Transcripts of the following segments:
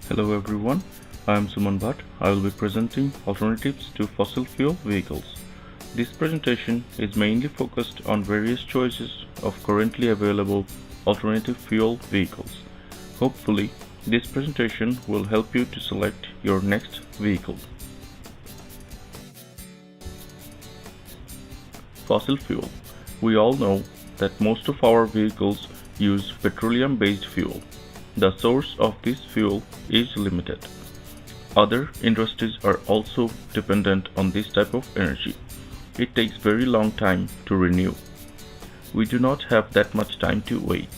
Hello everyone, I am Suman Bhatt. I will be presenting alternatives to fossil fuel vehicles. This presentation is mainly focused on various choices of currently available alternative fuel vehicles. Hopefully, this presentation will help you to select your next vehicle. Fossil fuel. We all know that most of our vehicles use petroleum-based fuel. The source of this fuel is limited. Other industries are also dependent on this type of energy. It takes very long time to renew. We do not have that much time to wait.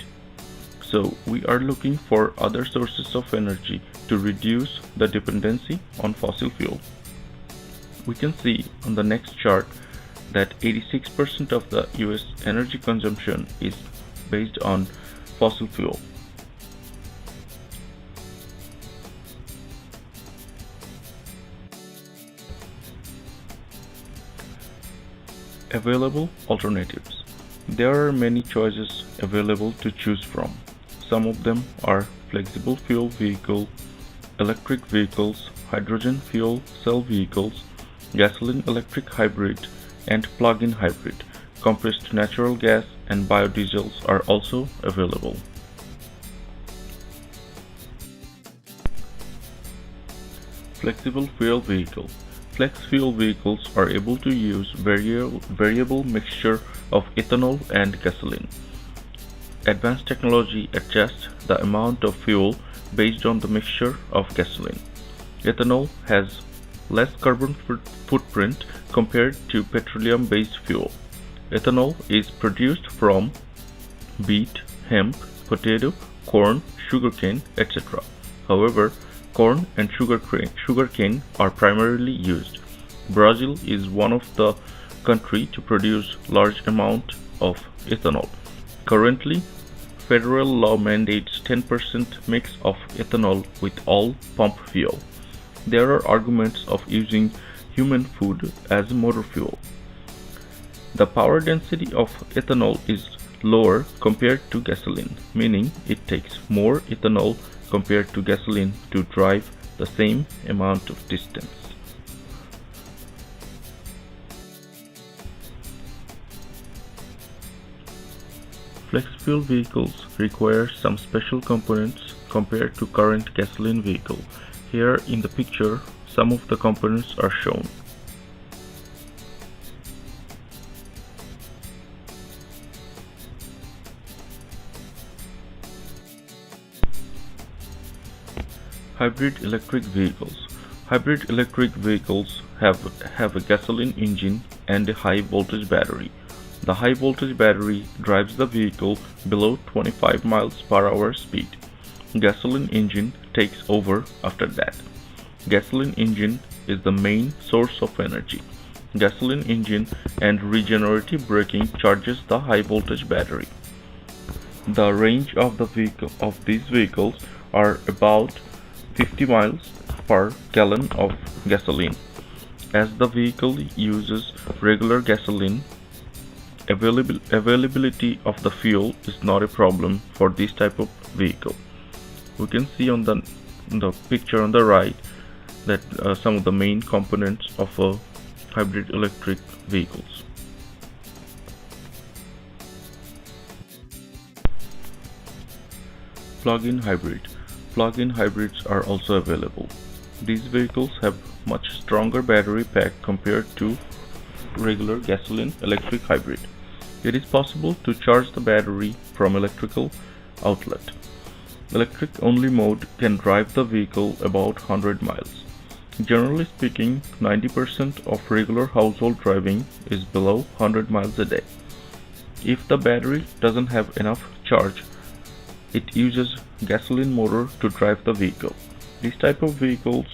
So we are looking for other sources of energy to reduce the dependency on fossil fuel. We can see on the next chart that 86% of the US energy consumption is based on fossil fuel. Available alternatives. There are many choices available to choose from. Some of them are flexible fuel vehicle, electric vehicles, hydrogen fuel cell vehicles, gasoline electric hybrid, and plug-in hybrid. Compressed natural gas and biodiesels are also available. Flexible fuel vehicle. Flex fuel vehicles are able to use variable mixture of ethanol and gasoline. Advanced technology adjusts the amount of fuel based on the mixture of gasoline. Ethanol has less carbon footprint compared to petroleum-based fuel. Ethanol is produced from beet, hemp, potato, corn, sugarcane, etc. However, corn and sugarcane are primarily used. Brazil is one of the countries to produce large amount of ethanol. Currently, federal law mandates 10% mix of ethanol with all pump fuel. There are arguments of using human food as motor fuel. The power density of ethanol is lower compared to gasoline, meaning it takes more ethanol compared to gasoline to drive the same amount of distance. Flex fuel vehicles require some special components compared to current gasoline vehicle. Here in the picture, some of the components are shown. Hybrid electric vehicles. Hybrid electric vehicles have a gasoline engine and a high voltage battery. The high voltage battery drives the vehicle below 25 miles per hour speed. Gasoline engine takes over after that. Gasoline engine is the main source of energy. Gasoline engine and regenerative braking charges the high voltage battery. The range of these vehicles are about 50 miles per gallon of gasoline. As the vehicle uses regular gasoline, availability of the fuel is not a problem for this type of vehicle. We can see on the picture on the right that some of the main components of hybrid electric vehicles. Plug-in hybrid. Plug-in hybrids are also available. These vehicles have much stronger battery pack compared to regular gasoline electric hybrid. It is possible to charge the battery from electrical outlet. Electric only mode can drive the vehicle about 100 miles. Generally speaking, 90% of regular household driving is below 100 miles a day. If the battery doesn't have enough charge, it uses gasoline motor to drive the vehicle. These type of vehicles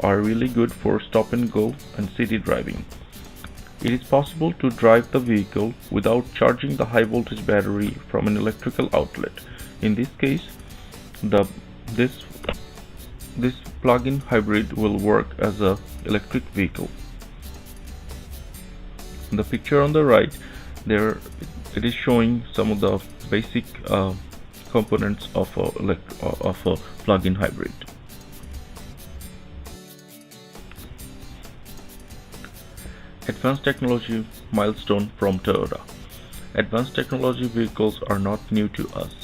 are really good for stop and go and city driving. It is possible to drive the vehicle without charging the high voltage battery from an electrical outlet. In this case, this plug-in hybrid will work as an electric vehicle. In the picture on the right, it is showing some of the basic components of a plug-in hybrid. Advanced technology milestone from Toyota. Advanced technology vehicles are not new to us.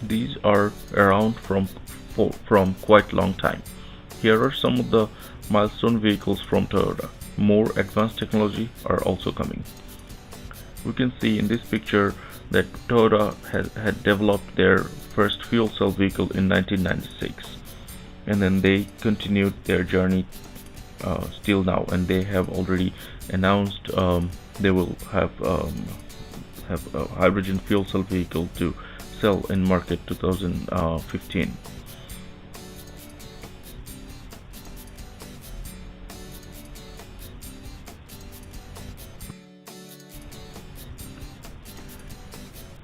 These are around from quite long time. Here are some of the milestone vehicles from Toyota. More advanced technology are also coming. We can see in this picture that Toyota had developed their first fuel cell vehicle in 1996, and then they continued their journey still now, and they have already announced they will have a hydrogen fuel cell vehicle to sell in market 2015.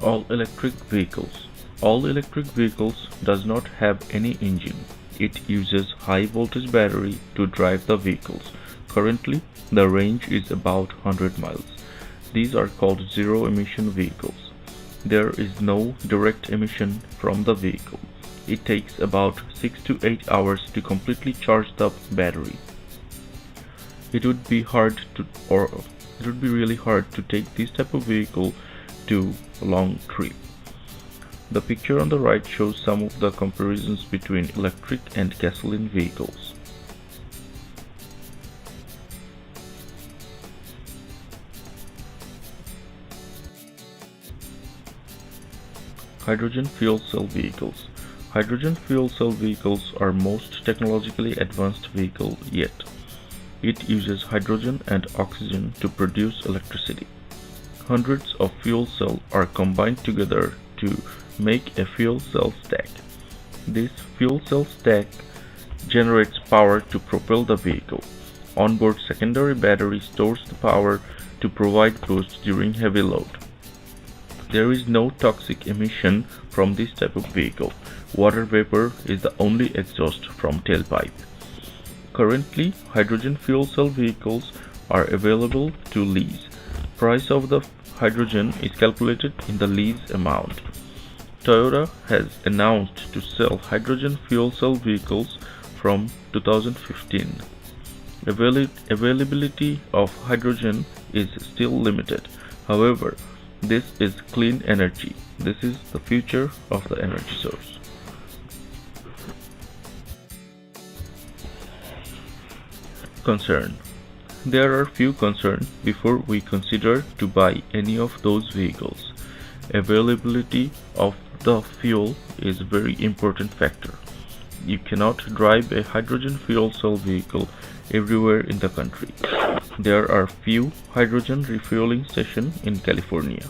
All electric vehicles. All electric vehicles does not have any engine. It uses high voltage battery to drive the vehicles. Currently, the range is about 100 miles. These are called zero emission vehicles. There is no direct emission from the vehicle. It takes about 6 to 8 hours to completely charge the battery. It would be really hard to take this type of vehicle to a long trip. The picture on the right shows some of the comparisons between electric and gasoline vehicles. Hydrogen fuel cell vehicles. Hydrogen fuel cell vehicles are most technologically advanced vehicle yet. It uses hydrogen and oxygen to produce electricity. Hundreds of fuel cells are combined together to make a fuel cell stack. This fuel cell stack generates power to propel the vehicle. Onboard secondary battery stores the power to provide boost during heavy load. There is no toxic emission from this type of vehicle. Water vapor is the only exhaust from tailpipe. Currently, hydrogen fuel cell vehicles are available to lease. Price of the hydrogen is calculated in the lease amount. Toyota has announced to sell hydrogen fuel cell vehicles from 2015. Availability of hydrogen is still limited. However, this is clean energy. This is the future of the energy source. Concern. There are few concerns before we consider to buy any of those vehicles. Availability of the fuel is a very important factor. You cannot drive a hydrogen fuel cell vehicle everywhere in the country. There are few hydrogen refueling stations in California.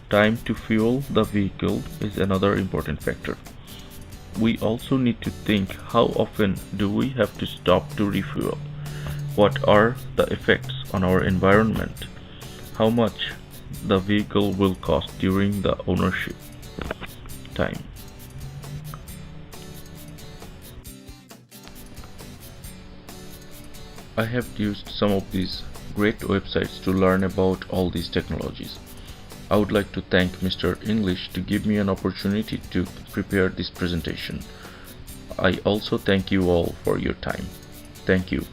Time to fuel the vehicle is another important factor. We also need to think how often do we have to stop to refuel? What are the effects on our environment? How much the vehicle will cost during the ownership time? I have used some of these great websites to learn about all these technologies. I would like to thank Mr. English to give me an opportunity to prepare this presentation. I also thank you all for your time. Thank you.